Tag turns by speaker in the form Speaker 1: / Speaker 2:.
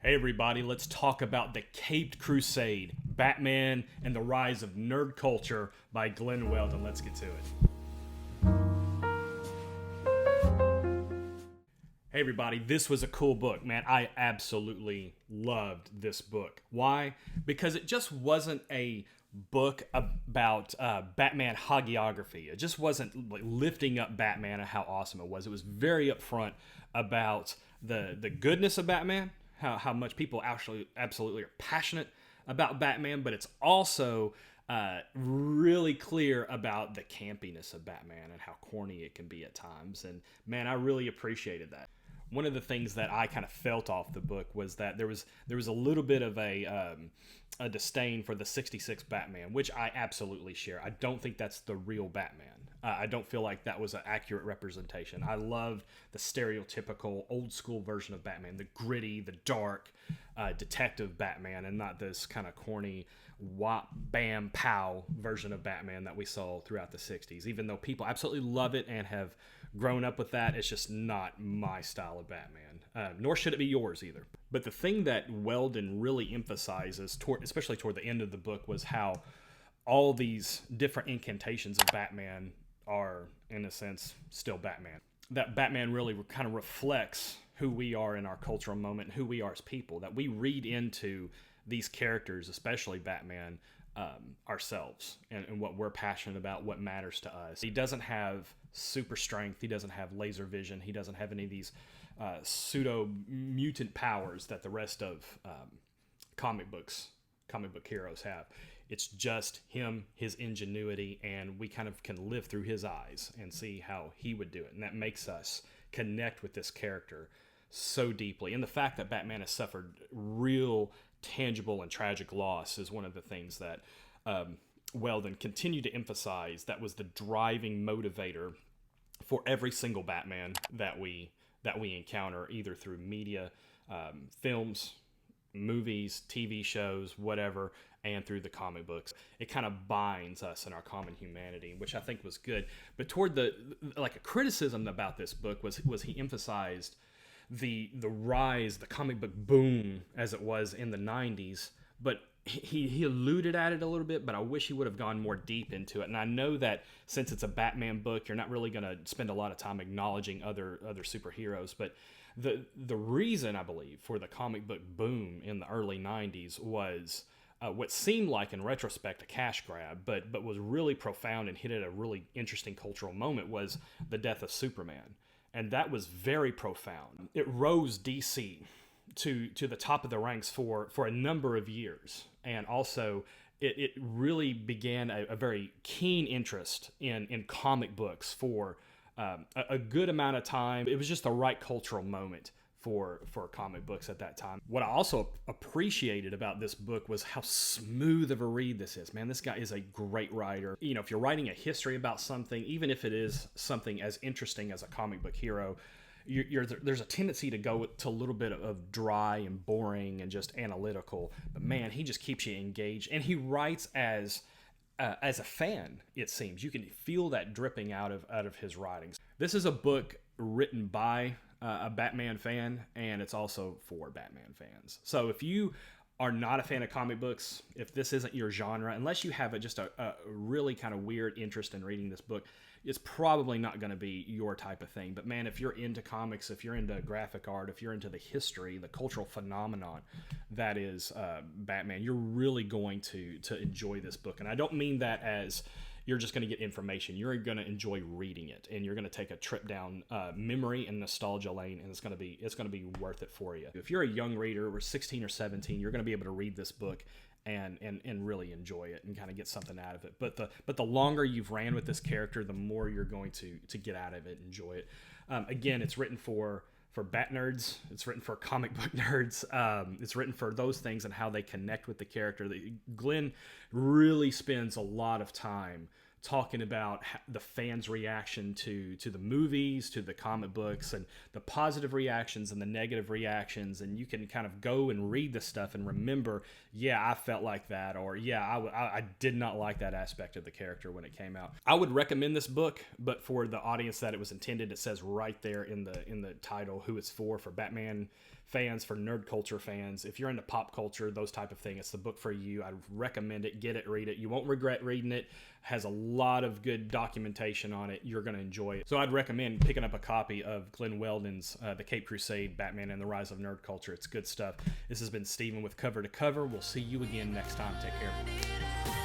Speaker 1: Hey everybody, let's talk about the Caped Crusade, Batman and the Rise of Nerd Culture by Glen Weldon. Let's get to it. Hey everybody, this was a cool book, man. I absolutely loved this book. Why? Because it just wasn't a book about Batman hagiography. It just wasn't like lifting up Batman and how awesome it was. It was very upfront about the goodness of Batman, how much people actually absolutely are passionate about Batman, but it's also really clear about the campiness of Batman and how corny it can be at times. And man, I really appreciated that. One of the things that I kind of felt off the book was that there was a little bit of a disdain for the 66 Batman, which I absolutely share. I don't think that's the real Batman. I don't feel like that was an accurate representation. I loved the stereotypical old school version of Batman, the gritty, the dark, detective Batman, and not this kind of corny whop, bam, pow version of Batman that we saw throughout the 60s. Even though people absolutely love it and have grown up with that, it's just not my style of Batman. Nor should it be yours either. But the thing that Weldon really emphasizes, especially toward the end of the book, was how all these different incantations of Batman are, in a sense, still Batman. That Batman really kind of reflects who we are in our cultural moment, who we are as people, that we read into these characters, especially Batman, ourselves and what we're passionate about, what matters to us. He doesn't have super strength. He doesn't have laser vision. He doesn't have any of these pseudo mutant powers that the rest of comic book heroes have. It's just him, his ingenuity, and we kind of can live through his eyes and see how he would do it. And that makes us connect with this character so deeply. And the fact that Batman has suffered real, tangible, and tragic loss is one of the things that Weldon continued to emphasize. That was the driving motivator for every single Batman that we encounter, either through media, films, movies, TV shows, whatever, and through the comic books. It kind of binds us in our common humanity, which I think was good. But toward a criticism about this book was he emphasized the rise, the comic book boom as it was in the 90s, but he alluded at it a little bit, but I wish he would have gone more deep into it. And I know that since it's a Batman book, you're not really going to spend a lot of time acknowledging other superheroes, but the reason, I believe, for the comic book boom in the early 90s was what seemed like, in retrospect, a cash grab, but was really profound and hit at a really interesting cultural moment, was the death of Superman. And that was very profound. It rose DC to the top of the ranks for a number of years. And also, it really began a very keen interest in comic books for a good amount of time. It was just the right cultural moment for comic books at that time. What I also appreciated about this book was how smooth of a read this is. Man, this guy is a great writer. You know, if you're writing a history about something, even if it is something as interesting as a comic book hero, there's a tendency to go to a little bit of dry and boring and just analytical. But man, he just keeps you engaged, and he writes as a fan. It seems you can feel that dripping out of his writings. This is a book written by a Batman fan, and it's also for Batman fans. So if you are not a fan of comic books, if this isn't your genre, unless you have just a really kind of weird interest in reading this book, it's probably not going to be your type of thing. But man, if you're into comics, if you're into graphic art, if you're into the history, the cultural phenomenon that is Batman, you're really going to enjoy this book. And I don't mean that as you're just going to get information. You're going to enjoy reading it, and you're going to take a trip down memory and nostalgia lane, and it's going to be worth it for you. If you're a young reader, or 16 or 17, you're going to be able to read this book and really enjoy it and kind of get something out of it. But the longer you've ran with this character, the more you're going to get out of it, enjoy it. Again, it's written for bat nerds. It's written for comic book nerds. It's written for those things and how they connect with the character. Glenn really spends a lot of time talking about the fans' reaction to the movies, to the comic books, and the positive reactions and the negative reactions. And you can kind of go and read this stuff and remember, yeah, I felt like that, or yeah, I did not like that aspect of the character when it came out. I would recommend this book, but for the audience that it was intended, it says right there in the title who it's for Batman fans, for nerd culture fans. If you're into pop culture, those type of thing, it's the book for you. I recommend it. Get it, read it. You won't regret reading it. Has a lot of good documentation on it. You're going to enjoy it. So I'd recommend picking up a copy of Glen Weldon's The Caped Crusade, Batman and the Rise of Nerd Culture. It's good stuff. This has been Steven with Cover to Cover. We'll see you again next time. Take care.